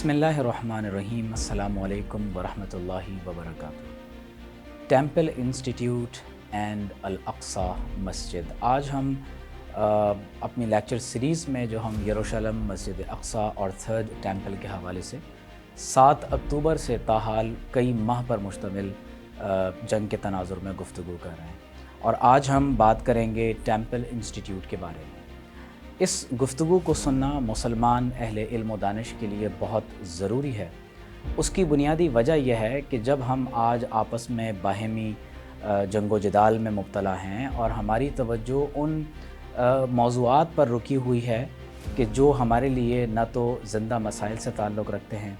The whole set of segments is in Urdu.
بسم اللہ الرحمن الرحیم، السلام علیکم ورحمۃ اللہ وبرکاتہ۔ ٹیمپل انسٹیٹیوٹ اینڈ الاقصی مسجد، آج ہم اپنی لیکچر سیریز میں جو ہم یروشلم، مسجد اقصی اور تھرڈ ٹیمپل کے حوالے سے 7 اکتوبر سے تاحال کئی ماہ پر مشتمل جنگ کے تناظر میں گفتگو کر رہے ہیں، اور آج ہم بات کریں گے ٹیمپل انسٹیٹیوٹ کے بارے میں۔ اس گفتگو کو سننا مسلمان اہل علم و دانش کے لیے بہت ضروری ہے۔ اس کی بنیادی وجہ یہ ہے کہ جب ہم آج آپس میں باہمی جنگ و جدال میں مبتلا ہیں اور ہماری توجہ ان موضوعات پر رکی ہوئی ہے کہ جو ہمارے لیے نہ تو زندہ مسائل سے تعلق رکھتے ہیں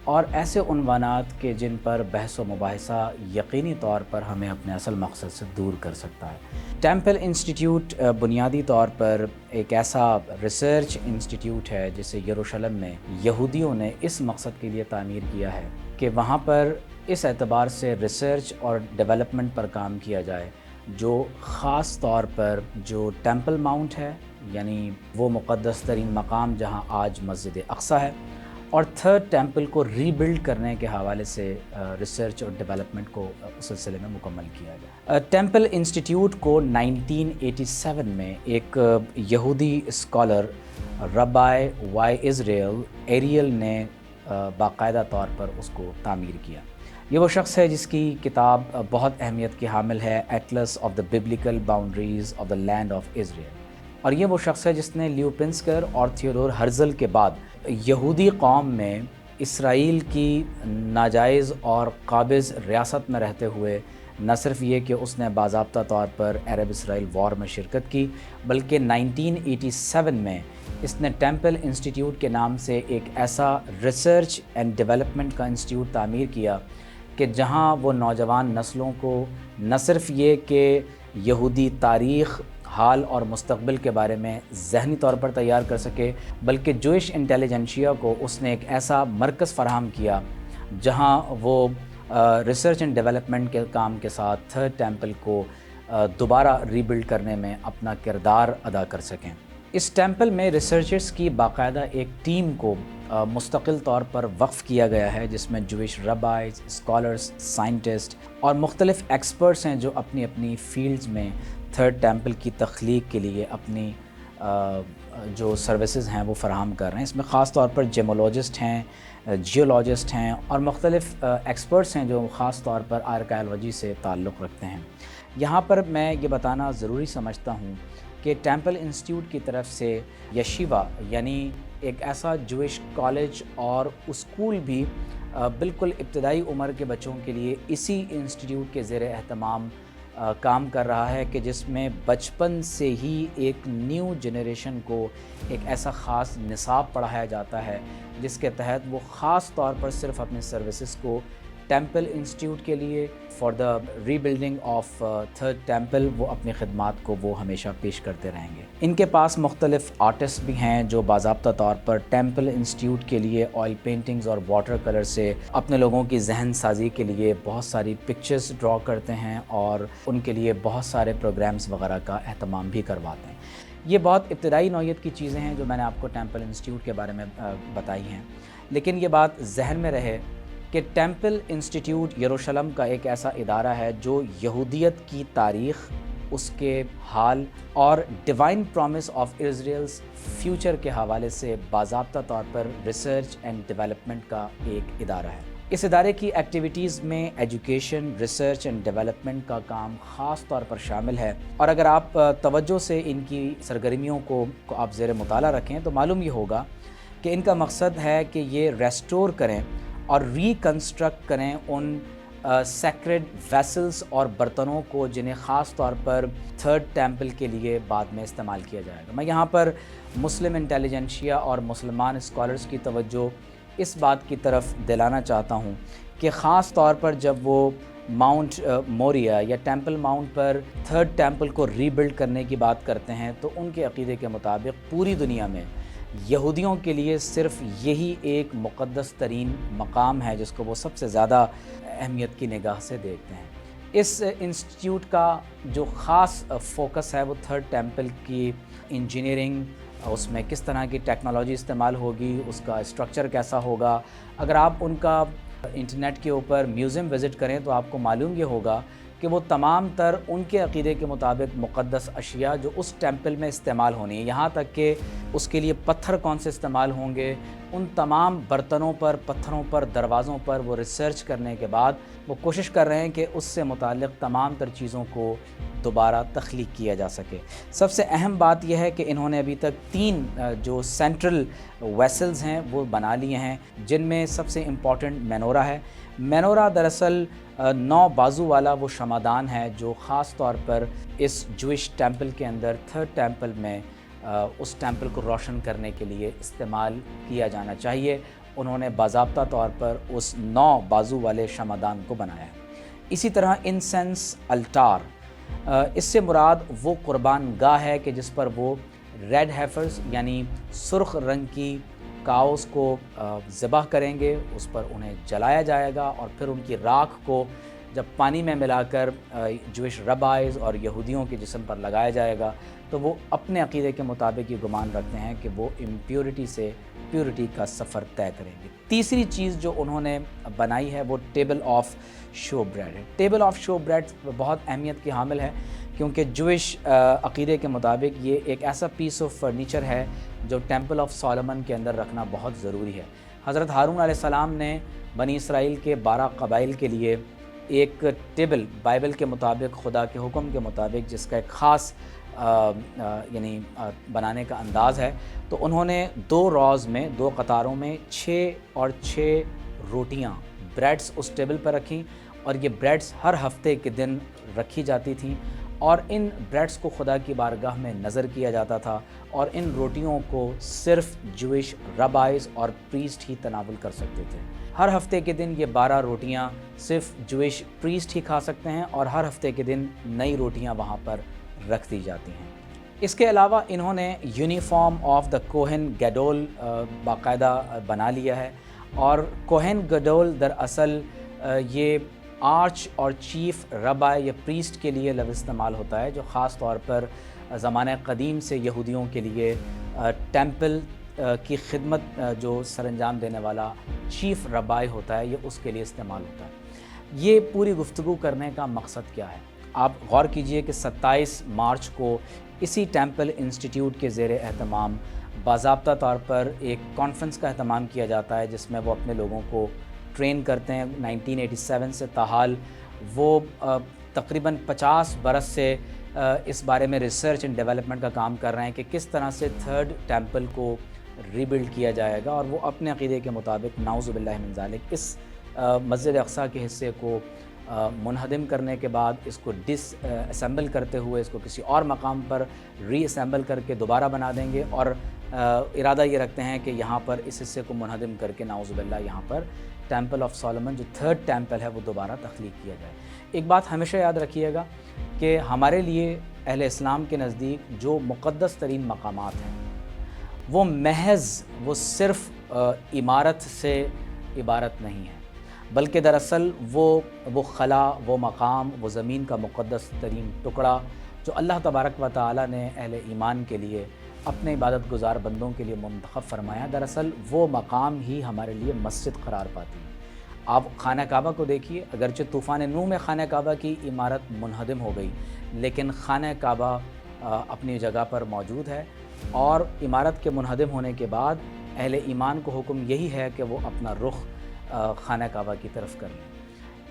اور ایسے عنوانات کے جن پر بحث و مباحثہ یقینی طور پر ہمیں اپنے اصل مقصد سے دور کر سکتا ہے۔ ٹیمپل انسٹیٹیوٹ بنیادی طور پر ایک ایسا ریسرچ انسٹیٹیوٹ ہے جسے یروشلم میں یہودیوں نے اس مقصد کے لیے تعمیر کیا ہے کہ وہاں پر اس اعتبار سے ریسرچ اور ڈیولپمنٹ پر کام کیا جائے جو خاص طور پر جو ٹیمپل ماؤنٹ ہے، یعنی وہ مقدس ترین مقام جہاں آج مسجد اقصی ہے، اور تھرڈ ٹیمپل کو ری بلڈ کرنے کے حوالے سے ریسرچ اور ڈیولپمنٹ کو اس سلسلے میں مکمل کیا گیا۔ ٹیمپل انسٹیٹیوٹ کو 1987 میں ایک یہودی اسکالر ربائی وائی اسرائیل ایریل نے باقاعدہ طور پر اس کو تعمیر کیا۔ یہ وہ شخص ہے جس کی کتاب بہت اہمیت کی حامل ہے، atlas of the biblical boundaries of the land of Israel, اور یہ وہ شخص ہے جس نے لیو پنسکر اور تھیودور ہرزل کے بعد یہودی قوم میں اسرائیل کی ناجائز اور قابض ریاست میں رہتے ہوئے نہ صرف یہ کہ اس نے باضابطہ طور پر عرب اسرائیل وار میں شرکت کی، بلکہ 1987 میں اس نے ٹیمپل انسٹیٹیوٹ کے نام سے ایک ایسا ریسرچ اینڈ ڈیولپمنٹ کا انسٹیٹیوٹ تعمیر کیا کہ جہاں وہ نوجوان نسلوں کو نہ صرف یہ کہ یہودی تاریخ، حال اور مستقبل کے بارے میں ذہنی طور پر تیار کر سکے، بلکہ جوئش انٹیلیجنشیا کو اس نے ایک ایسا مرکز فراہم کیا جہاں وہ ریسرچ اینڈ ڈیولپمنٹ کے کام کے ساتھ تھرڈ ٹیمپل کو دوبارہ ری بلڈ کرنے میں اپنا کردار ادا کر سکیں۔ اس ٹیمپل میں ریسرچرز کی باقاعدہ ایک ٹیم کو مستقل طور پر وقف کیا گیا ہے، جس میں جوئش ربائز، اسکالرز، سائنٹسٹ اور مختلف ایکسپرٹس ہیں جو اپنی اپنی فیلڈز میں تھرڈ ٹیمپل کی تخلیق کے لیے اپنی جو سروسز ہیں وہ فراہم کر رہے ہیں۔ اس میں خاص طور پر جیمولوجسٹ ہیں، جیولوجسٹ ہیں اور مختلف ایکسپرٹس ہیں جو خاص طور پر آرکیالوجی سے تعلق رکھتے ہیں۔ یہاں پر میں یہ بتانا ضروری سمجھتا ہوں کہ ٹیمپل انسٹیٹیوٹ کی طرف سے یشیوا یعنی ایک ایسا جوئش کالج اور اسکول بھی بالکل ابتدائی عمر کے بچوں کے لیے اسی انسٹیٹیوٹ کے زیر اہتمام کام کر رہا ہے کہ جس میں بچپن سے ہی ایک نیو جنریشن کو ایک ایسا خاص نصاب پڑھایا جاتا ہے جس کے تحت وہ خاص طور پر صرف اپنے سروسز کو ٹیمپل انسٹیٹیوٹ کے لیے for the rebuilding of third temple وہ اپنی خدمات کو وہ ہمیشہ پیش کرتے رہیں گے۔ ان کے پاس مختلف آرٹسٹ بھی ہیں جو باضابطہ طور پر ٹیمپل انسٹیٹیوٹ کے لیے آئل پینٹنگز اور واٹر کلر سے اپنے لوگوں کی ذہن سازی کے لیے بہت ساری پکچرز ڈرا کرتے ہیں اور ان کے لیے بہت سارے پروگرامز وغیرہ کا اہتمام بھی کرواتے ہیں۔ یہ بہت ابتدائی نوعیت کی چیزیں ہیں جو میں نے آپ کو ٹیمپل انسٹیٹیوٹ کے بارے میں بتائی ہیں، لیکن یہ بات ذہن میں رہے کہ ٹیمپل انسٹیٹیوٹ یروشلم کا ایک ایسا ادارہ ہے جو یہودیت کی تاریخ، اس کے حال اور ڈیوائن پرومس آف اسرائیلز فیوچر کے حوالے سے باضابطہ طور پر ریسرچ اینڈ ڈیولپمنٹ کا ایک ادارہ ہے۔ اس ادارے کی ایکٹیویٹیز میں ایجوکیشن، ریسرچ اینڈ ڈیولپمنٹ کا کام خاص طور پر شامل ہے، اور اگر آپ توجہ سے ان کی سرگرمیوں کو آپ زیر مطالعہ رکھیں تو معلوم یہ ہوگا کہ ان کا مقصد ہے کہ یہ ریسٹور کریں اور ریکنسٹرکٹ کریں ان سیکرڈ ویسلز اور برتنوں کو جنہیں خاص طور پر تھرڈ ٹیمپل کے لیے بعد میں استعمال کیا جائے گا۔ میں یہاں پر مسلم انٹیلیجنشیا اور مسلمان اسکالرز کی توجہ اس بات کی طرف دلانا چاہتا ہوں کہ خاص طور پر جب وہ ماؤنٹ موریا یا ٹیمپل ماؤنٹ پر تھرڈ ٹیمپل کو ری بلڈ کرنے کی بات کرتے ہیں تو ان کے عقیدے کے مطابق پوری دنیا میں یہودیوں کے لیے صرف یہی ایک مقدس ترین مقام ہے جس کو وہ سب سے زیادہ اہمیت کی نگاہ سے دیکھتے ہیں۔ اس انسٹیٹیوٹ کا جو خاص فوکس ہے وہ تھرڈ ٹیمپل کی انجینئرنگ اس میں کس طرح کی ٹیکنالوجی استعمال ہوگی، اس کا اسٹرکچر کیسا ہوگا۔ اگر آپ ان کا انٹرنیٹ کے اوپر میوزیم وزٹ کریں تو آپ کو معلوم یہ ہوگا کہ وہ تمام تر ان کے عقیدے کے مطابق مقدس اشیاء جو اس ٹیمپل میں استعمال ہونی ہے، یہاں تک کہ اس کے لیے پتھر کون سے استعمال ہوں گے، ان تمام برتنوں پر، پتھروں پر، دروازوں پر وہ ریسرچ کرنے کے بعد وہ کوشش کر رہے ہیں کہ اس سے متعلق تمام تر چیزوں کو دوبارہ تخلیق کیا جا سکے۔ سب سے اہم بات یہ ہے کہ انہوں نے ابھی تک 3 جو سینٹرل ویسلز ہیں وہ بنا لیے ہیں، جن میں سب سے امپورٹنٹ مینورا ہے۔ مینورا دراصل 9 بازو والا وہ شمعدان ہے جو خاص طور پر اس جوئش ٹیمپل کے اندر 3rd ٹیمپل میں اس ٹیمپل کو روشن کرنے کے لیے استعمال کیا جانا چاہیے۔ انہوں نے باضابطہ طور پر اس 9 بازو والے شمعدان کو بنایا ہے۔ اسی طرح انسینس الٹار، اس سے مراد وہ قربان گاہ ہے کہ جس پر وہ ریڈ ہیفرز یعنی سرخ رنگ کی کاؤز کو ذبح کریں گے، اس پر انہیں جلایا جائے گا اور پھر ان کی راکھ کو جب پانی میں ملا کر جوئش ربائز اور یہودیوں کے جسم پر لگایا جائے گا تو وہ اپنے عقیدے کے مطابق یہ گمان رکھتے ہیں کہ وہ امپیورٹی سے پیورٹی کا سفر طے کریں گے۔ تیسری چیز جو انہوں نے بنائی ہے وہ ٹیبل آف شو بریڈ ہے۔ ٹیبل آف شو بریڈ بہت اہمیت کی حامل ہے کیونکہ جوئش عقیدے کے مطابق یہ ایک ایسا پیس آف فرنیچر ہے جو ٹیمپل آف سولومن کے اندر رکھنا بہت ضروری ہے۔ حضرت ہارون علیہ السلام نے بنی اسرائیل کے 12 قبائل کے لیے ایک ٹیبل بائبل کے مطابق، خدا کے حکم کے مطابق، جس کا ایک خاص یعنی بنانے کا انداز ہے، تو انہوں نے 2 روز میں 2 قطاروں میں 6 اور 6 روٹیاں بریڈز اس ٹیبل پر رکھیں، اور یہ بریڈز ہر ہفتے کے دن رکھی جاتی تھیں، اور ان بریڈز کو خدا کی بارگاہ میں نظر کیا جاتا تھا، اور ان روٹیوں کو صرف جوئش ربائز اور پریسٹ ہی تناول کر سکتے تھے۔ ہر ہفتے کے دن یہ 12 روٹیاں صرف جوئش پریسٹ ہی کھا سکتے ہیں، اور ہر ہفتے کے دن نئی روٹیاں وہاں پر رکھ دی جاتی ہیں۔ اس کے علاوہ انہوں نے یونیفارم آف دا کوہن گیڈول باقاعدہ بنا لیا ہے، اور کوہن گیڈول دراصل یہ آرچ اور چیف ربائے یا پریسٹ کے لیے لفظ استعمال ہوتا ہے، جو خاص طور پر زمانہ قدیم سے یہودیوں کے لیے ٹیمپل کی خدمت جو سر انجام دینے والا چیف ربائے ہوتا ہے، یہ اس کے لیے استعمال ہوتا ہے۔ یہ پوری گفتگو کرنے کا مقصد کیا ہے؟ آپ غور کیجئے کہ 27 مارچ کو اسی ٹیمپل انسٹیٹیوٹ کے زیر اہتمام باضابطہ طور پر ایک کانفرنس کا اہتمام کیا جاتا ہے، جس میں وہ اپنے لوگوں کو ٹرین کرتے ہیں۔ 1987 سے تاحال وہ تقریباً 50 برس سے اس بارے میں ریسرچ اینڈ ڈیولپمنٹ کا کام کر رہے ہیں کہ کس طرح سے 3rd ٹیمپل کو ری بلڈ کیا جائے گا، اور وہ اپنے عقیدے کے مطابق نعوذ باللہ من ذالک اس مسجد اقصیٰ کے حصے کو منہدم کرنے کے بعد اس کو ڈس اسمبل کرتے ہوئے اس کو کسی اور مقام پر ری اسمبل کر کے دوبارہ بنا دیں گے، اور ارادہ یہ رکھتے ہیں کہ یہاں پر اس حصے کو منہدم کر کے نعوذ باللہ یہاں پر ٹیمپل آف سولومن جو 3rd ٹیمپل ہے وہ دوبارہ تخلیق کیا جائے۔ ایک بات ہمیشہ یاد رکھیے گا کہ ہمارے لیے اہل اسلام کے نزدیک جو مقدس ترین مقامات ہیں وہ محض وہ صرف عمارت سے عبارت نہیں ہے، بلکہ دراصل وہ خلا، وہ مقام، وہ زمین کا مقدس ترین ٹکڑا جو اللہ تبارک و تعالی نے اہل ایمان کے لیے، اپنے عبادت گزار بندوں کے لیے منتخب فرمایا، دراصل وہ مقام ہی ہمارے لیے مسجد قرار پاتی ہے۔ آپ خانہ کعبہ کو دیکھیے، اگرچہ طوفان نوح میں خانہ کعبہ کی عمارت منہدم ہو گئی، لیکن خانہ کعبہ اپنی جگہ پر موجود ہے، اور عمارت کے منہدم ہونے کے بعد اہل ایمان کو حکم یہی ہے کہ وہ اپنا رخ خانہ کعبہ کی طرف کر لیں۔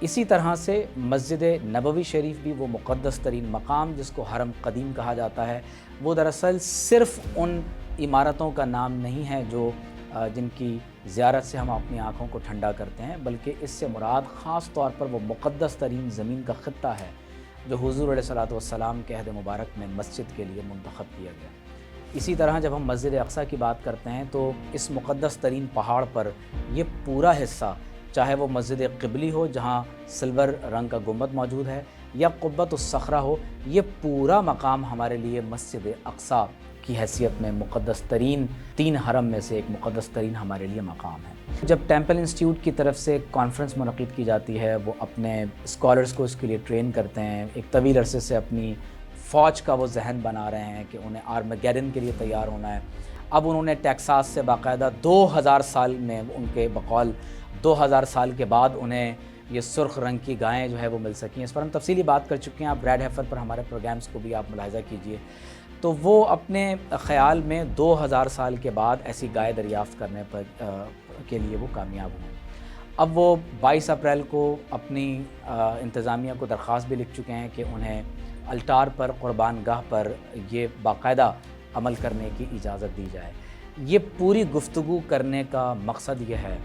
اسی طرح سے مسجد نبوی شریف بھی وہ مقدس ترین مقام جس کو حرم قدیم کہا جاتا ہے، وہ دراصل صرف ان عمارتوں کا نام نہیں ہے جو جن کی زیارت سے ہم اپنی آنکھوں کو ٹھنڈا کرتے ہیں، بلکہ اس سے مراد خاص طور پر وہ مقدس ترین زمین کا خطہ ہے جو حضور علیہ الصلوۃ والسلام کے عہد مبارک میں مسجد کے لیے منتخب کیا گیا۔ اسی طرح جب ہم مسجد اقصیٰ کی بات کرتے ہیں تو اس مقدس ترین پہاڑ پر یہ پورا حصہ، چاہے وہ مسجد قبلی ہو جہاں سلور رنگ کا گنبد موجود ہے، یا قبۃ الصخرہ ہو، یہ پورا مقام ہمارے لیے مسجد اقصیٰ کی حیثیت میں مقدس ترین 3 حرم میں سے ایک مقدس ترین ہمارے لیے مقام ہے۔ جب ٹیمپل انسٹیٹیوٹ کی طرف سے کانفرنس منعقد کی جاتی ہے، وہ اپنے اسکالرز کو اس کے لیے ٹرین کرتے ہیں، ایک طویل عرصے سے اپنی فوج کا وہ ذہن بنا رہے ہیں کہ انہیں آرمیگیڈن کے لیے تیار ہونا ہے۔ اب انہوں نے ٹیکساس سے باقاعدہ 2000 سال میں، ان کے بقول 2000 سال کے بعد انہیں یہ سرخ رنگ کی گائیں جو ہے وہ مل سکیں۔ اس پر ہم تفصیلی بات کر چکے ہیں، آپ بریڈ ہیفر پر ہمارے پروگرامز کو بھی آپ ملاحظہ کیجئے۔ تو وہ اپنے خیال میں 2000 سال کے بعد ایسی گائے دریافت کرنے پر کے لیے وہ کامیاب ہوئے۔ اب وہ 22 اپریل کو اپنی انتظامیہ کو درخواست بھی لکھ چکے ہیں کہ انہیں الٹار پر، قربان گاہ پر یہ باقاعدہ عمل کرنے کی اجازت دی جائے۔ یہ پوری گفتگو کرنے کا مقصد یہ ہے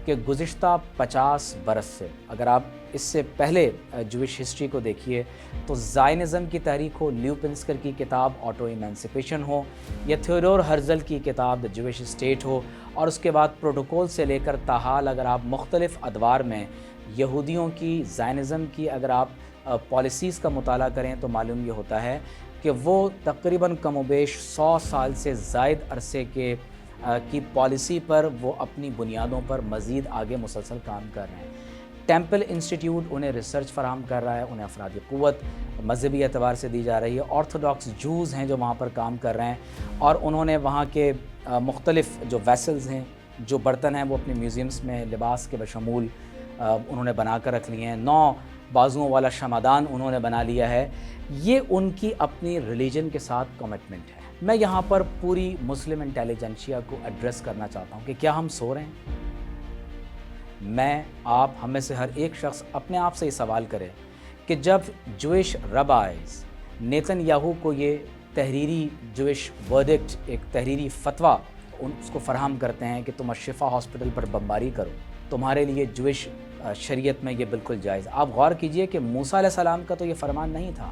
کہ گزشتہ 50 برس سے، اگر آپ اس سے پہلے جوئش ہسٹری کو دیکھیے تو زائنزم کی تحریک ہو، لیو پنسکر کی کتاب آٹو ایمانسپیشن ہو، یا تھیوڈور ہرزل کی کتاب دا جوئش اسٹیٹ ہو، اور اس کے بعد پروٹوکول سے لے کر تاحال اگر آپ مختلف ادوار میں یہودیوں کی، زائنزم کی اگر آپ پالیسیز کا مطالعہ کریں تو معلوم یہ ہوتا ہے کہ وہ تقریباً کم و بیش 100 سال سے زائد عرصے کی پالیسی پر وہ اپنی بنیادوں پر مزید آگے مسلسل کام کر رہے ہیں۔ ٹیمپل انسٹیٹیوٹ انہیں ریسرچ فراہم کر رہا ہے، انہیں افرادی قوت مذہبی اعتبار سے دی جا رہی ہے۔ آرتھوڈاکس جوز ہیں جو وہاں پر کام کر رہے ہیں، اور انہوں نے وہاں کے مختلف جو ویسلز ہیں، جو برتن ہیں، وہ اپنے میوزیمز میں لباس کے بشمول انہوں نے بنا کر رکھ لیے ہیں۔ 9 بازوؤں والا شمعدان انہوں نے بنا لیا ہے۔ یہ ان کی اپنی ریلیجن کے ساتھ کمٹمنٹ ہے۔ میں یہاں پر پوری مسلم انٹیلیجنشیا کو ایڈریس کرنا چاہتا ہوں کہ کیا ہم سو رہے ہیں؟ میں، آپ، ہم میں سے ہر ایک شخص اپنے آپ سے یہ سوال کرے کہ جب جوئش ربائز نیتن یاہو کو یہ تحریری جوئش ورڈکٹ، ایک تحریری فتویٰ اس کو فراہم کرتے ہیں کہ تم الشفا ہاسپٹل پر بمباری کرو، تمہارے لیے جوئش شریعت میں یہ بالکل جائز۔ آپ غور کیجئے کہ موسیٰ علیہ السلام کا تو یہ فرمان نہیں تھا۔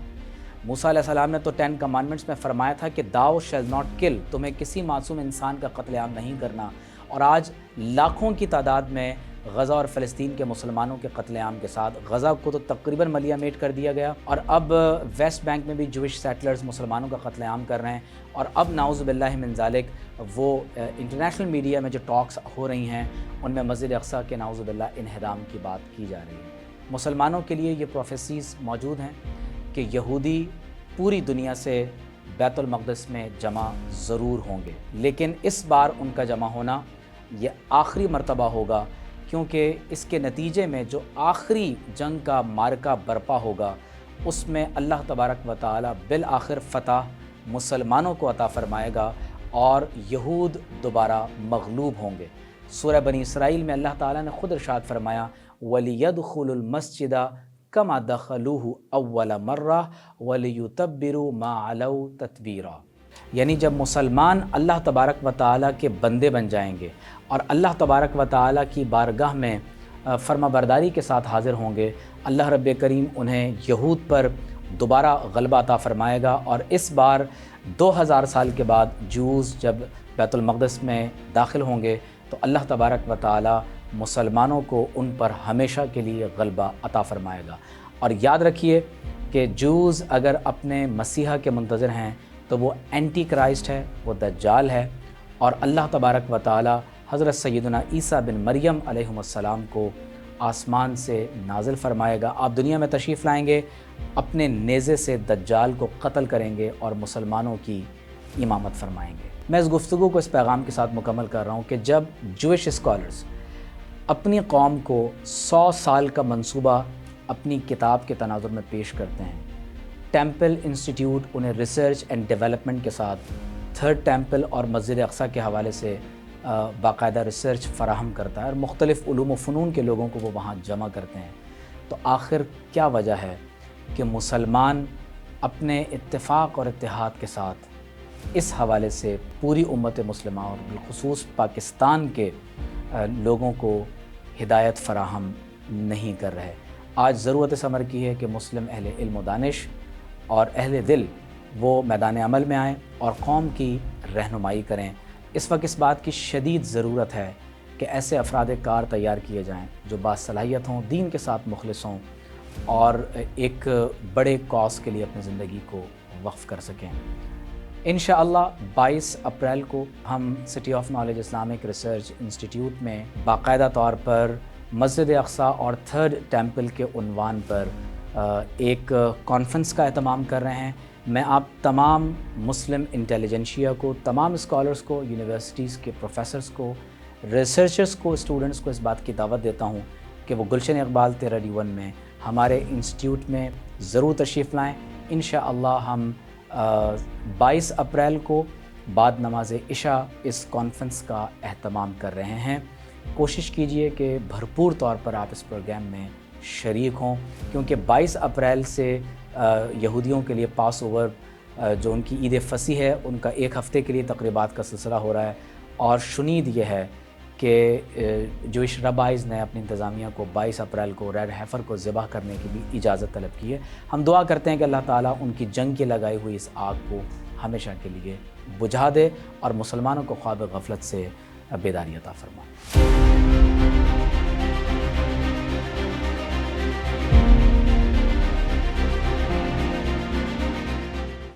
موسیٰ علیہ السلام نے تو 10 کمانڈمنٹس میں فرمایا تھا کہ thou shall not kill، تمہیں کسی معصوم انسان کا قتل عام نہیں کرنا، اور آج لاکھوں کی تعداد میں غزہ اور فلسطین کے مسلمانوں کے قتل عام کے ساتھ غزہ کو تو تقریباً ملیہ میٹ کر دیا گیا، اور اب ویسٹ بینک میں بھی جوئش سیٹلرز مسلمانوں کا قتل عام کر رہے ہیں، اور اب نعوذ باللہ من ذالک وہ انٹرنیشنل میڈیا میں جو ٹاکس ہو رہی ہیں ان میں مسجد اقصیٰ کے نعوذ باللہ انہدام کی بات کی جا رہی ہے۔ مسلمانوں کے لیے یہ پروفیسیز موجود ہیں کہ یہودی پوری دنیا سے بیت المقدس میں جمع ضرور ہوں گے، لیکن اس بار ان کا جمع ہونا یہ آخری مرتبہ ہوگا، کیونکہ اس کے نتیجے میں جو آخری جنگ کا معرکہ برپا ہوگا اس میں اللہ تبارک و تعالی بالآخر فتح مسلمانوں کو عطا فرمائے گا، اور یہود دوبارہ مغلوب ہوں گے۔ سورہ بنی اسرائیل میں اللہ تعالیٰ نے خود ارشاد فرمایا وَلِيَدْخُلُوا الْمَسْجِدَ كَمَا دَخَلُوهُ أَوَّلَ مَرَّةٍ وَلِيُتَبِّرُوا مَا عَلَوْا تَتْبِيرًا، یعنی جب مسلمان اللہ تبارک و تعالیٰ کے بندے بن جائیں گے اور اللہ تبارک و تعالیٰ کی بارگاہ میں فرما برداری کے ساتھ حاضر ہوں گے، اللہ رب کریم انہیں یہود پر دوبارہ غلبہ عطا فرمائے گا، اور اس بار 2000 سال کے بعد جوز جب بیت المقدس میں داخل ہوں گے تو اللہ تبارک و تعالیٰ مسلمانوں کو ان پر ہمیشہ کے لیے غلبہ عطا فرمائے گا۔ اور یاد رکھیے کہ جوز اگر اپنے مسیحا کے منتظر ہیں تو وہ اینٹی کرائسٹ ہے، وہ دجال ہے، اور اللہ تبارک و تعالیٰ حضرت سیدنا عیسیٰ بن مریم علیہ السلام کو آسمان سے نازل فرمائے گا۔ آپ دنیا میں تشریف لائیں گے، اپنے نیزے سے دجال کو قتل کریں گے اور مسلمانوں کی امامت فرمائیں گے۔ میں اس گفتگو کو اس پیغام کے ساتھ مکمل کر رہا ہوں کہ جب جوئش اسکالرز اپنی قوم کو 100 سال کا منصوبہ اپنی کتاب کے تناظر میں پیش کرتے ہیں، ٹیمپل انسٹیٹیوٹ انہیں ریسرچ اینڈ ڈیولپمنٹ کے ساتھ تھرڈ ٹیمپل اور مسجد اقصیٰ کے حوالے سے باقاعدہ ریسرچ فراہم کرتا ہے، اور مختلف علوم و فنون کے لوگوں کو وہ وہاں جمع کرتے ہیں، تو آخر کیا وجہ ہے کہ مسلمان اپنے اتفاق اور اتحاد کے ساتھ اس حوالے سے پوری امت مسلمہ اور بالخصوص پاکستان کے لوگوں کو ہدایت فراہم نہیں کر رہے؟ آج ضرورت اس امر کی ہے کہ مسلم اہل علم و دانش اور اہل دل وہ میدان عمل میں آئیں اور قوم کی رہنمائی کریں۔ اس وقت اس بات کی شدید ضرورت ہے کہ ایسے افراد کار تیار کیے جائیں جو باصلاحیت ہوں، دین کے ساتھ مخلص ہوں، اور ایک بڑے کاز کے لیے اپنی زندگی کو وقف کر سکیں۔ انشاءاللہ 22 اپریل کو ہم city of knowledge Islamic research institute میں باقاعدہ طور پر مسجد اقصیٰ اور تھرڈ ٹیمپل کے عنوان پر ایک کانفرنس کا اہتمام کر رہے ہیں، میں آپ تمام مسلم انٹیلیجنشیا کو، تمام اسکالرس کو، یونیورسٹیز کے پروفیسرز کو، ریسرچرز کو، اسٹوڈنٹس کو اس بات کی دعوت دیتا ہوں کہ وہ گلشن اقبال 13D1 میں ہمارے انسٹیٹیوٹ میں ضرور تشریف لائیں۔ انشاءاللہ ہم 22 اپریل کو بعد نماز عشاء اس کانفرنس کا اہتمام کر رہے ہیں۔ کوشش کیجئے کہ بھرپور طور پر آپ اس پروگرام میں شریک ہوں، کیونکہ 22 اپریل سے یہودیوں کے لیے پاس اوور جو ان کی عید فصیح ہے ان کا ایک ہفتے کے لیے تقریبات کا سلسلہ ہو رہا ہے، اور شنید یہ ہے کہ جوئش ربائز نے اپنی انتظامیہ کو 22 اپریل کو ریڈ ہیفر کو ذبح کرنے کی بھی اجازت طلب کی ہے۔ ہم دعا کرتے ہیں کہ اللہ تعالیٰ ان کی جنگ کی لگائی ہوئی اس آگ کو ہمیشہ کے لیے بجھا دے اور مسلمانوں کو خواب غفلت سے بیداری عطا فرمائے۔